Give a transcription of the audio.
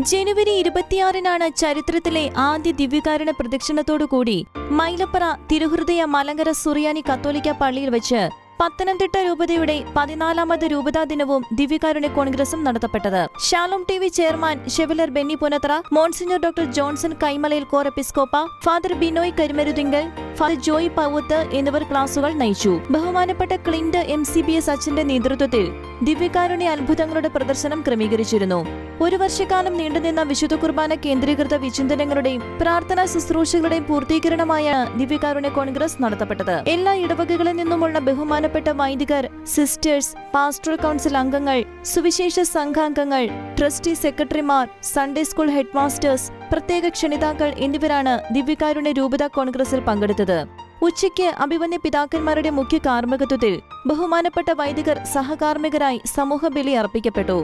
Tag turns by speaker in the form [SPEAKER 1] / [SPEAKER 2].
[SPEAKER 1] ജനുവരി 26-നാണ് ചരിത്രത്തിലെ ആദ്യ ദിവ്യകാരുണ്യ പ്രദക്ഷിണത്തോടുകൂടി മൈലപ്പറ തിരുഹൃദയ മലങ്കര സുറിയാനി കത്തോലിക്ക പള്ളിയിൽ വെച്ച് പത്തനംതിട്ട രൂപതയുടെ 14ാമത് രൂപതാ ദിനവും ദിവ്യകാരുണ്യ കോൺഗ്രസും നടത്തപ്പെട്ടത്. Shalom TV. Chairman chevalier Benny Punathra, monsignor doctor Johnson Kaimalayil കോർ എപ്പിസ്കോപ്പ, ഫാദർ ബിനോയ് കരിമരുതിങ്കൽ, ഫാദർ ജോയ് പൗവത്ത് എന്നിവർ ക്ലാസുകൾ നയിച്ചു. ബഹുമാനപ്പെട്ട ക്ലിന്റ് MCBS അച്ഛന്റെ നേതൃത്വത്തിൽ ദിവ്യകാരുണ്യ അത്ഭുതങ്ങളുടെ പ്രദർശനം ക്രമീകരിച്ചിരുന്നു. ഒരു വർഷക്കാലം നീണ്ടുനിന്ന വിശുദ്ധ കുർബാന കേന്ദ്രീകൃത വിചിന്തനങ്ങളുടെയും പ്രാർത്ഥനാ ശുശ്രൂഷകളുടെയും പൂർത്തീകരണമായാണ് ദിവ്യകാരുണ്യ കോൺഗ്രസ് നടത്തപ്പെട്ടത്. എല്ലാ ഇടവകകളിൽ നിന്നുമുള്ള ബഹുമാനപ്പെട്ട വൈദികർ, സിസ്റ്റേഴ്സ്, പാസ്റ്ററൽ കൗൺസിൽ അംഗങ്ങൾ, സുവിശേഷ സംഘാംഗങ്ങൾ, ട്രസ്റ്റി സെക്രട്ടറിമാർ, സൺഡേ സ്കൂൾ ഹെഡ് മാസ്റ്റേഴ്സ്, പ്രത്യേക ക്ഷണിതാക്കൾ എന്നിവരാണ് ദിവ്യകാരുണ്യ രൂപതാ കോൺഗ്രസിൽ പങ്കെടുത്തത്. ഉച്ചയ്ക്ക് അഭിവന്യ പിതാക്കന്മാരുടെ മുഖ്യ കാർമ്മികത്വത്തിൽ ബഹുമാനപ്പെട്ട വൈദികർ സഹകാർമ്മികരായി സമൂഹ ബലി അർപ്പിക്കപ്പെട്ടു.